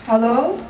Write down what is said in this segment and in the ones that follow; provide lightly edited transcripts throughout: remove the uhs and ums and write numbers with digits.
Hello,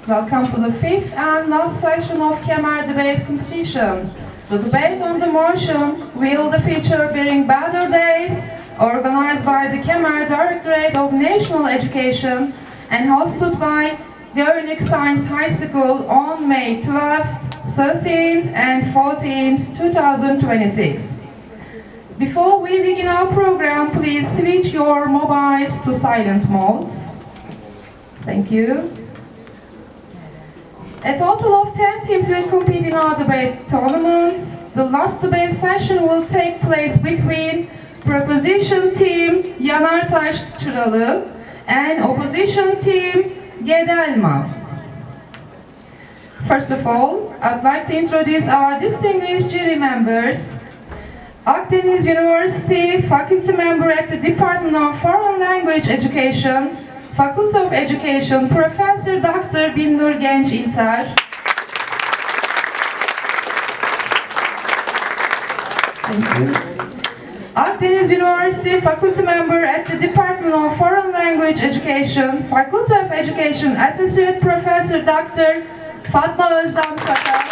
welcome to the fifth and last session of Kemer Debate competition. The debate on the motion, Will the Future Bring Better Days, organized by the Kemer Directorate of National Education and hosted by Gelecek Science High School on May 12th, 13th and 14th, 2026. Before we begin our program, please switch your mobiles to silent mode. Thank you. A total of 10 teams will compete in our debate tournament. The last debate session will take place between proposition team Yanartaş Çıralı and opposition team Gedelma. First of all, I'd like to introduce our distinguished jury members. Akdeniz University faculty member at the Department of Foreign Language Education, Faculty of Education, Professor Dr. Binur Genç İlter. Thank you. Akdeniz University faculty member at the Department of Foreign Language Education, Faculty of Education, Associate Professor Dr. Fatma Özlem Sakar.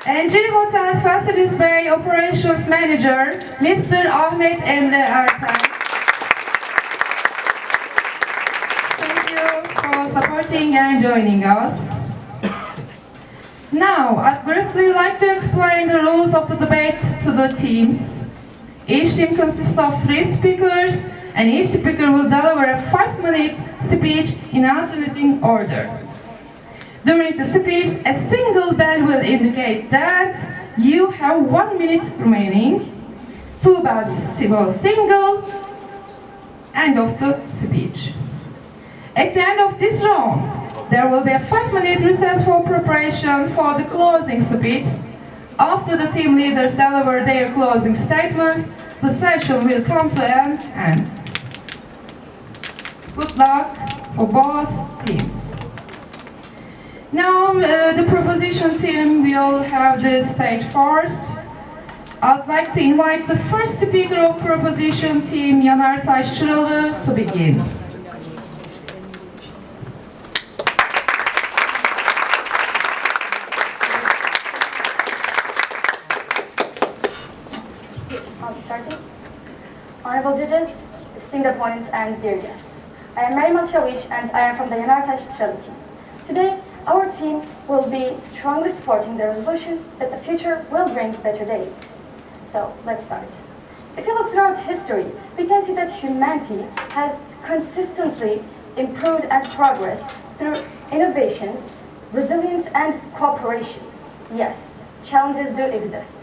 NG Hotels Facilities Bay Operations Manager, Mr. Ahmet Emre Erten. Thank you for supporting and joining us. Now, I'd briefly like to explain the rules of the debate to the teams. Each team consists of 3 speakers, and each speaker will deliver a 5-minute speech in alternating order. During the speech, a single bell will indicate that you have 1 minute remaining. 2 bells will signal. End of the speech. At the end of this round, there will be a 5-minute recess for preparation for the closing speech. After the team leaders deliver their closing statements, the session will come to an end. Good luck for both teams. Now, the proposition team will have the stage first. I'd like to invite the first speaker of proposition team, Yanartaş Çıralı, to begin. I'll be starting. Honorable judges, esteemed opponents, and dear guests. I am Meryem Alçavuş and I am from the Yanartaş Çıralı team. Today, our team will be strongly supporting the resolution that the future will bring better days. So, let's start. If you look throughout history, we can see that humanity has consistently improved and progressed through innovations, resilience, and cooperation. Yes, challenges do exist.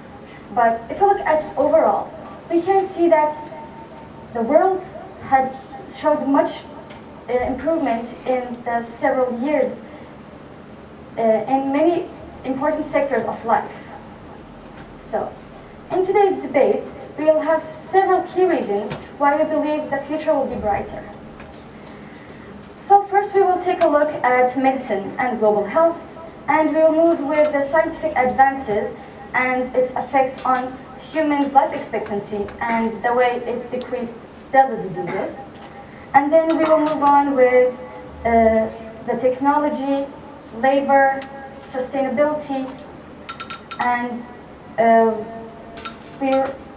But if you look at it overall, we can see that the world had showed much improvement in the several years in many important sectors of life. So, in today's debate, we will have several key reasons why we believe the future will be brighter. So first we will take a look at medicine and global health, and we will move with the scientific advances and its effects on humans' life expectancy and the way it decreased deadly diseases. And then we will move on with the technology, labor, sustainability, and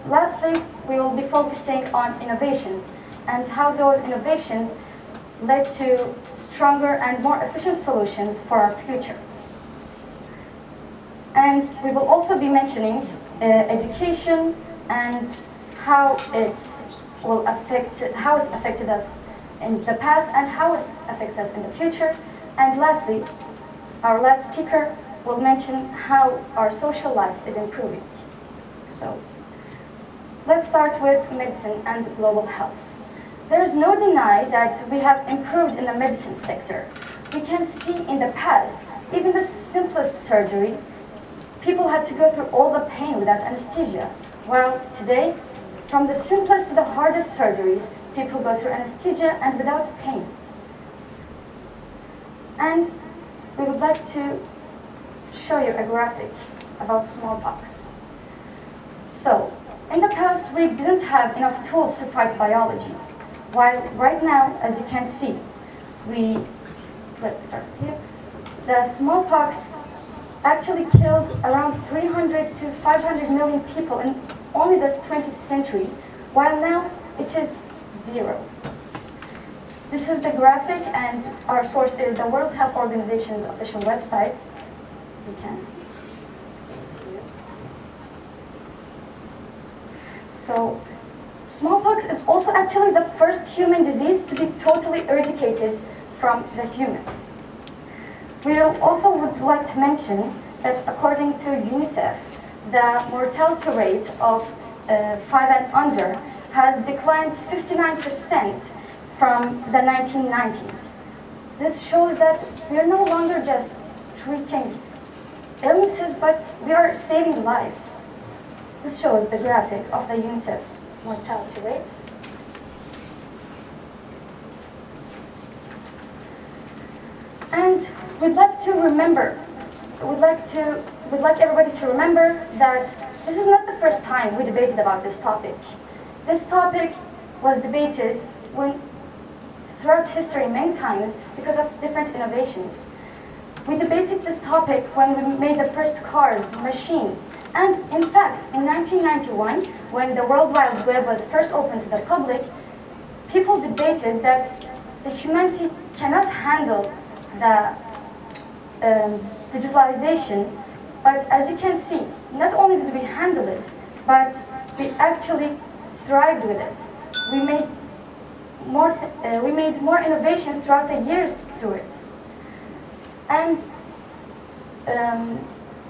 lastly, we will be focusing on innovations and how those innovations led to stronger and more efficient solutions for our future. And we will also be mentioning education and how it affected us in the past and how it affects us in the future. And lastly, our last speaker will mention how our social life is improving. So, let's start with medicine and global health. There is no deny that we have improved in the medicine sector. We can see in the past, even the simplest surgery, people had to go through all the pain without anesthesia. While today, from the simplest to the hardest surgeries, people go through anesthesia and without pain. And we would like to show you a graphic about smallpox. So, in the past because we didn't have enough tools to fight biology. While right now, as you can see, let's start here. The smallpox actually killed around 300 to 500 million people in only the 20th century, while now it is 0. This is the graphic, and our source is the World Health Organization's official website. We can. So, smallpox is also actually the first human disease to be totally eradicated from the humans. We also would like to mention that according to UNICEF, the mortality rate of 5 and under has declined 59% from the 1990s. This shows that we are no longer just treating illnesses, but we are saving lives. This shows the graphic of the UNICEF's mortality rates. And we'd like everybody to remember that this is not the first time we debated about this topic. This topic was debated throughout history many times because of different innovations. We debated this topic when we made the first cars, machines, and in fact, in 1991, when the World Wide Web was first opened to the public, people debated that the humanity cannot handle the digitalization, but as you can see, not only did we handle it, but we actually thrived with it. We made more innovation throughout the years through it. And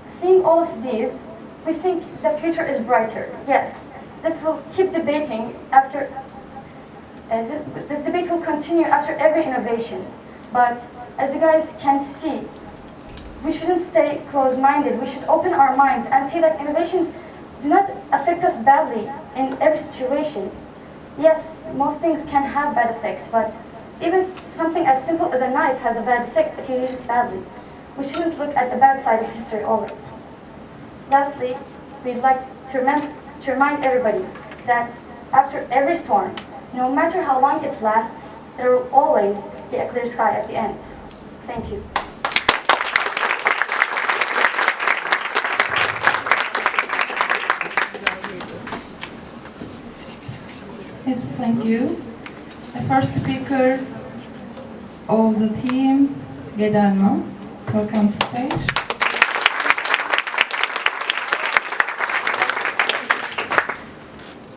seeing all of these, we think the future is brighter. Yes, this will keep debating after, this debate will continue after every innovation. But as you guys can see, we shouldn't stay closed-minded. We should open our minds and see that innovations do not affect us badly in every situation. Yes, most things can have bad effects, but even something as simple as a knife has a bad effect if you use it badly. We shouldn't look at the bad side of history always. Lastly, we'd like to remind everybody that after every storm, no matter how long it lasts, there will always be a clear sky at the end. Thank you. Yes, thank you. The first speaker of the team, Gedelma. Welcome to stage.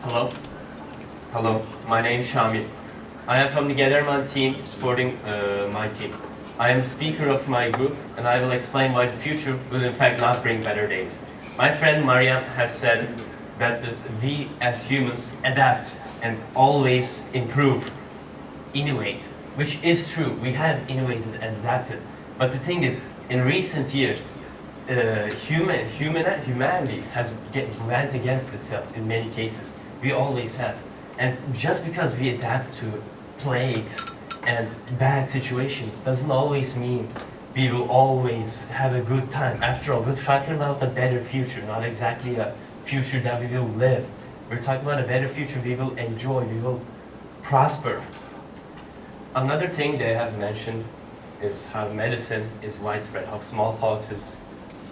Hello. Hello. My name is Shamil. I am from the Gedelma team supporting my team. I am speaker of my group, and I will explain why the future will in fact not bring better days. My friend Maria has said that we as humans adapt and always improve, innovate, which is true. We have innovated and adapted. But the thing is, in recent years, humanity has went against itself in many cases. We always have. And just because we adapt to plagues and bad situations doesn't always mean we will always have a good time. After all, we're talking about a better future, not exactly a future that we will live. We're talking about a better future we will enjoy, we will prosper. Another thing they have mentioned is how medicine is widespread, how smallpox is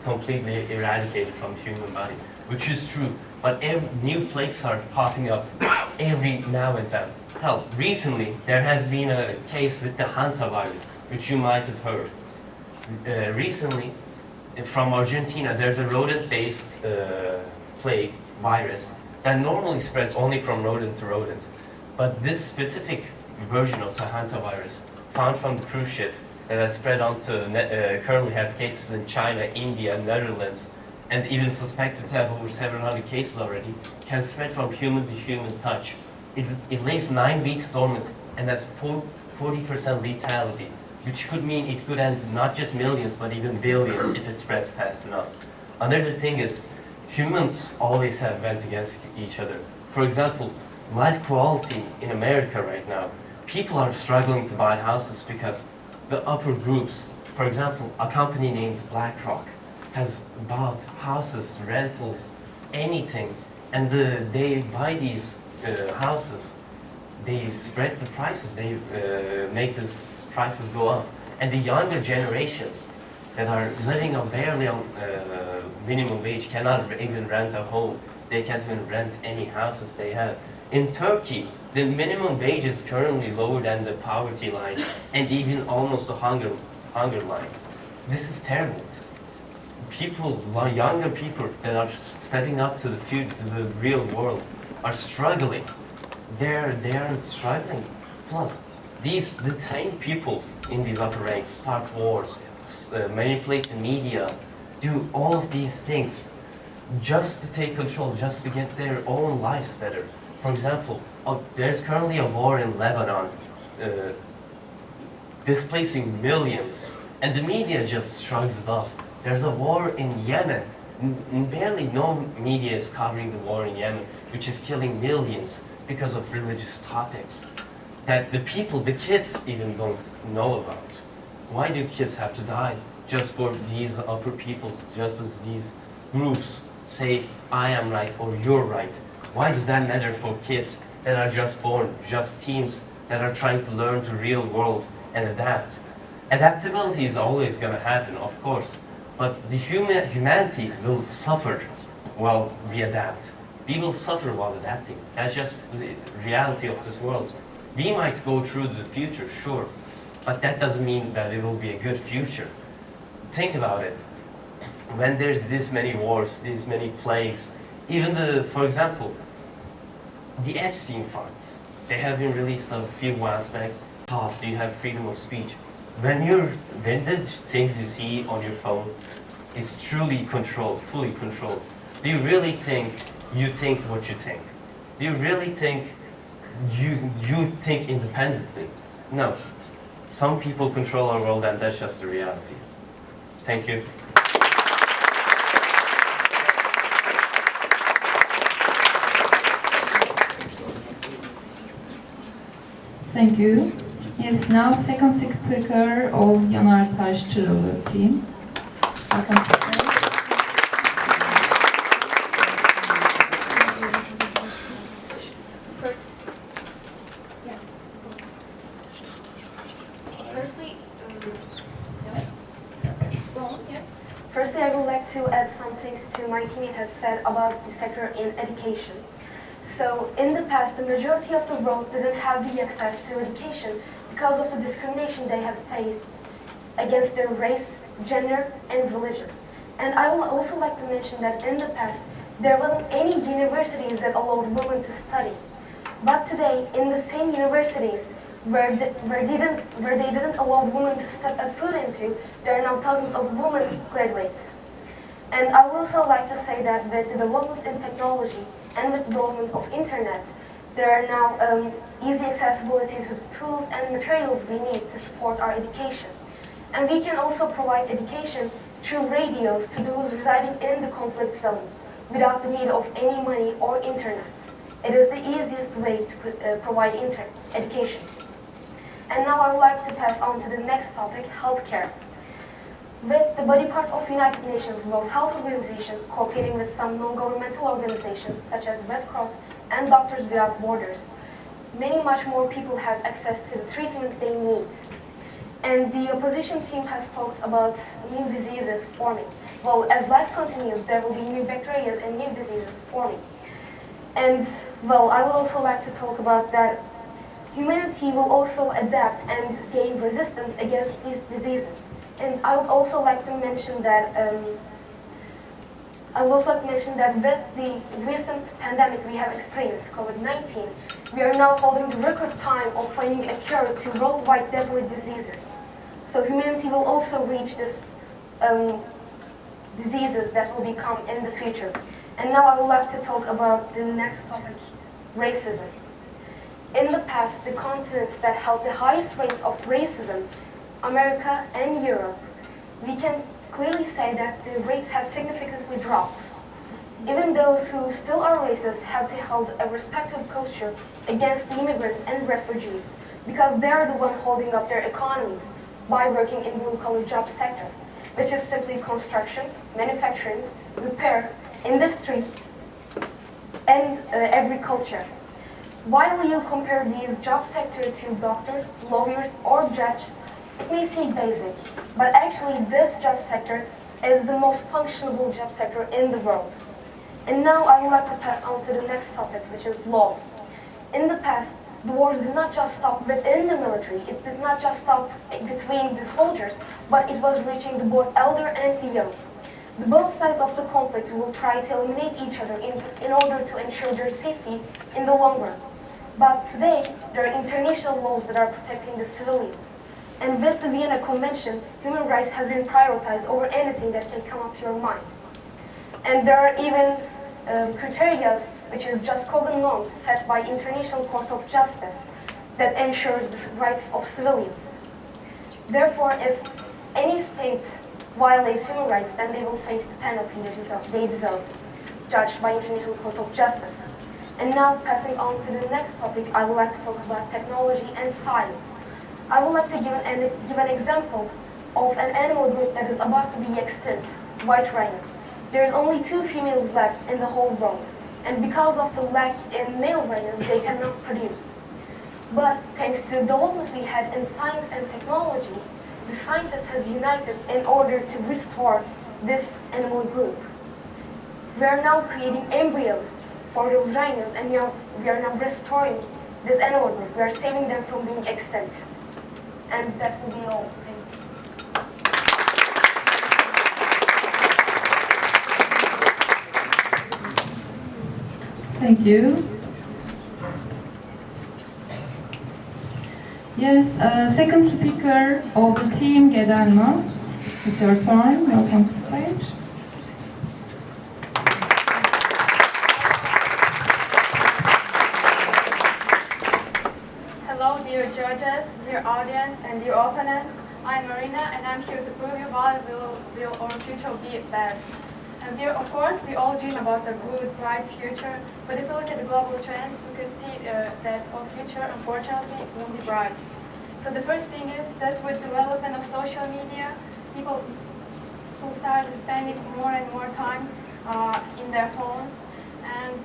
completely eradicated from the human body, which is true. But new plagues are popping up every now and then. Hell, recently there has been a case with the hantavirus, which you might have heard. Recently, from Argentina, there's a rodent-based plague virus that normally spreads only from rodent to rodent. But this specific version of the hantavirus, found from the cruise ship, that has spread onto, currently has cases in China, India, Netherlands, and even suspected to have over 700 cases already, can spread from human to human touch. It lays 9 weeks dormant and has 40% lethality, which could mean it could end not just millions, but even billions if it spreads fast enough. Another thing is, humans always have went against each other. For example, life quality in America right now, people are struggling to buy houses because the upper groups, for example, a company named BlackRock, has bought houses, rentals, anything And they buy these houses, they spread the prices, they make the prices go up. And the younger generations that are living on barely on minimum wage cannot even rent a home. They can't even rent any houses they have. In Turkey, the minimum wage is currently lower than the poverty line and even almost the hunger line. This is terrible. People, younger people that are stepping up to the future, to the real world, are struggling. They are struggling. Plus, the same people in these upper ranks start wars, manipulate the media, do all of these things just to take control, just to get their own lives better. For example, there's currently a war in Lebanon, displacing millions, and the media just shrugs it off. There's a war in Yemen. Barely no media is covering the war in Yemen, which is killing millions because of religious topics that the people, the kids even don't know about. Why do kids have to die just for these upper peoples, just as these groups say, I am right or you're right? Why does that matter for kids that are just born, just teens that are trying to learn the real world and adapt? Adaptability is always going to happen, of course, but the humanity will suffer while we adapt. We will suffer while adapting. That's just the reality of this world. We might go through the future, sure, but that doesn't mean that it will be a good future. Think about it. When there's this many wars, this many plagues, even for example, the Epstein files, they have been released a few months back. How do you have freedom of speech? When the things you see on your phone is truly controlled, fully controlled, do you really think you think what you think? Do you really think you think independently? No. Some people control our world and that's just the reality. Thank you. Thank you. Yes, now second speaker of Yanartaş Çıralı team. Firstly, I would like to add some things to my teammate has said about the sector in education. So, in the past, the majority of the world didn't have the access to education because of the discrimination they have faced against their race, gender, and religion. And I would also like to mention that in the past, there wasn't any universities that allowed women to study. But today, in the same universities where they didn't allow women to step a foot into, there are now thousands of women graduates. And I would also like to say that with the developments in technology and with the development of internet, there are now easy accessibility to the tools and materials we need to support our education. And we can also provide education through radios to those residing in the conflict zones without the need of any money or internet. It is the easiest way to provide education. And now I would like to pass on to the next topic, healthcare. With the body part of United Nations World Health Organization cooperating with some non-governmental organizations such as Red Cross and Doctors Without Borders, much more people has access to the treatment they need. And the opposition team has talked about new diseases forming. Well, as life continues, there will be new bacteria and new diseases forming. And, well, I would also like to talk about that humanity will also adapt and gain resistance against these diseases. And I would also like to mention that with the recent pandemic we have experienced, COVID-19, we are now holding the record time of finding a cure to worldwide deadly diseases. So humanity will also reach this diseases that will become in the future. And now I would like to talk about the next topic, racism. In the past, the continents that held the highest rates of racism, America and Europe, we can clearly say that the rates have significantly dropped. Even those who still are racist have to hold a respectful posture against the immigrants and refugees because they are the ones holding up their economies by working in blue-collar job sector, which is simply construction, manufacturing, repair, industry, and agriculture. While you compare these job sectors to doctors, lawyers, or judges, it may seem basic, but actually this job sector is the most functional job sector in the world. And now I would like to pass on to the next topic, which is laws. In the past, the wars did not just stop within the military, it did not just stop between the soldiers, but it was reaching the both elder and the young. The both sides of the conflict will try to eliminate each other in order to ensure their safety in the long run. But today, there are international laws that are protecting the civilians. And with the Vienna Convention, human rights has been prioritized over anything that can come up to your mind. And there are even criteria, which is just golden norms set by International Court of Justice that ensures the rights of civilians. Therefore, if any state violates human rights, then they will face the penalty they deserve, judged by International Court of Justice. And now, passing on to the next topic, I would like to talk about technology and science. I would like to give an example of an animal group that is about to be extinct, white rhinos. There is only 2 females left in the whole world, and because of the lack in male rhinos, they cannot produce. But thanks to the developments we had in science and technology, the scientists has united in order to restore this animal group. We are now creating embryos for those rhinos, and we are now restoring this animal group. We are saving them from being extinct. And that will be all. Thank you. Yes, second speaker of the team, Gedelma. It's your turn. Welcome to stage. Hello, dear judges, dear audience, and dear opponents. I'm Marina, and I'm here to prove you why will our future be bad. And of course, we all dream about a good, bright future, but if we look at the global trends, we can see that our future, unfortunately, won't be bright. So the first thing is that with the development of social media, people will start spending more and more time in their phones, and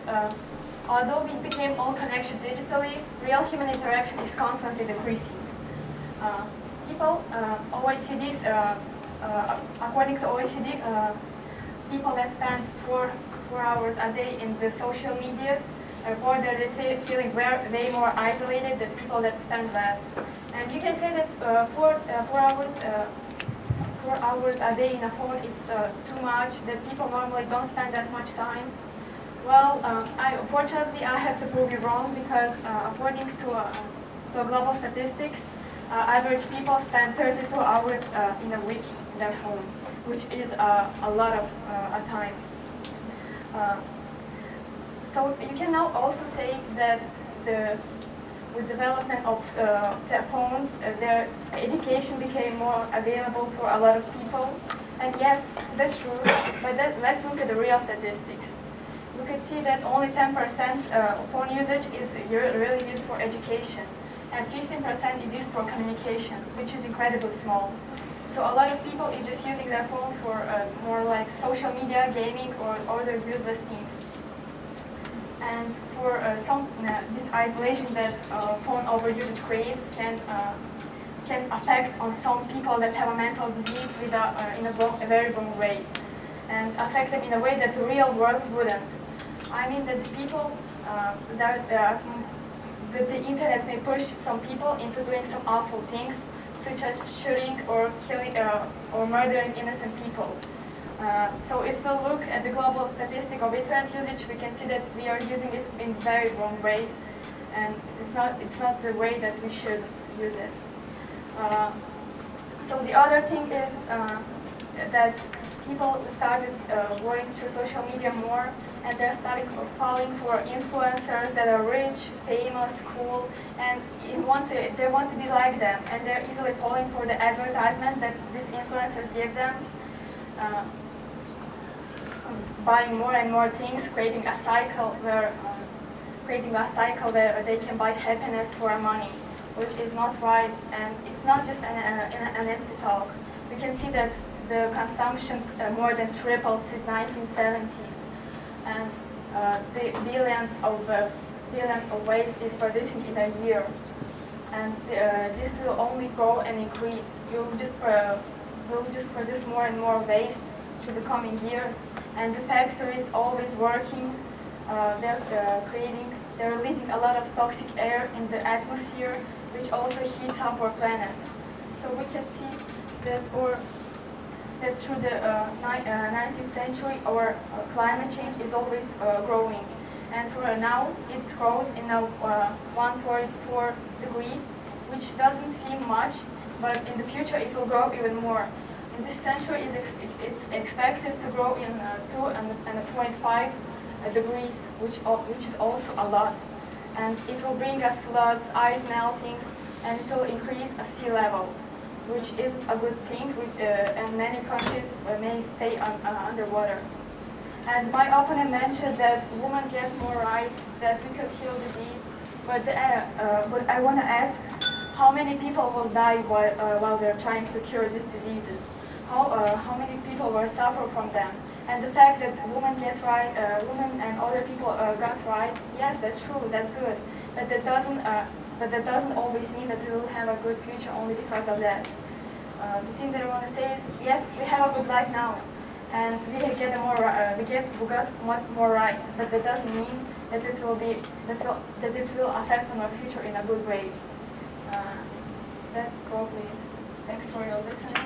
although we became all connected digitally, real human interaction is constantly decreasing. According to OECD, people that spend four hours a day in the social medias report that they're feeling way more isolated than people that spend less. And you can say that 4 hours a day in a phone is too much, that people normally don't spend that much time. Well, unfortunately, I have to prove you wrong, because according to global statistics, average people spend 32 hours in a week in their phones, which is a lot of time. So you can now also say that with development of phones, their education became more available for a lot of people. And yes, that's true, but let's look at the real statistics. You can see that only 10% of phone usage is really used for education, and 15% is used for communication, which is incredibly small. So a lot of people is just using their phone for more like social media, gaming, or other useless things. And for this isolation that phone overusage creates can affect on some people that have a mental disease in a very wrong way, and affect them in a way that the real world wouldn't. I mean that the people that the internet may push some people into doing some awful things, such as shooting or killing or murdering innocent people. So if we look at the global statistic of internet usage, we can see that we are using it in a very wrong way, and it's not the way that we should use it. So the other thing is that people started going through social media more, and they're starting falling for influencers that are rich, famous, cool, and they want to be like them, and they're easily falling for the advertisement that these influencers give them, buying more and more things, creating a cycle where they can buy happiness for money, which is not right, and it's not just an empty talk. We can see that the consumption more than tripled since 1970s, and the billions of waste is producing in a year. And this will only grow and increase. We'll just produce more and more waste through the coming years. And the factories always working, they're releasing a lot of toxic air in the atmosphere, which also heats up our planet. So we can see that through the 19th century, our climate change is always growing. And for now, it's growth in 1.4 degrees, which doesn't seem much, but in the future it will grow even more. In this century, it's expected to grow in 2.5 degrees, which is also a lot. And it will bring us floods, ice meltings, and it will increase sea level, which is a good thing, and many countries may stay underwater. And my opponent mentioned that women get more rights, that we could kill disease, but I want to ask, how many people will die while they're trying to cure these diseases? How many people will suffer from them? And the fact that women and other people got rights, yes, that's true, that's good, but that doesn't always mean that we will have a good future only because of that. The thing that I want to say is, yes, we have a good life now, and we got more rights, but that doesn't mean that it will affect on our future in a good way. That's probably it. Thanks for your listening.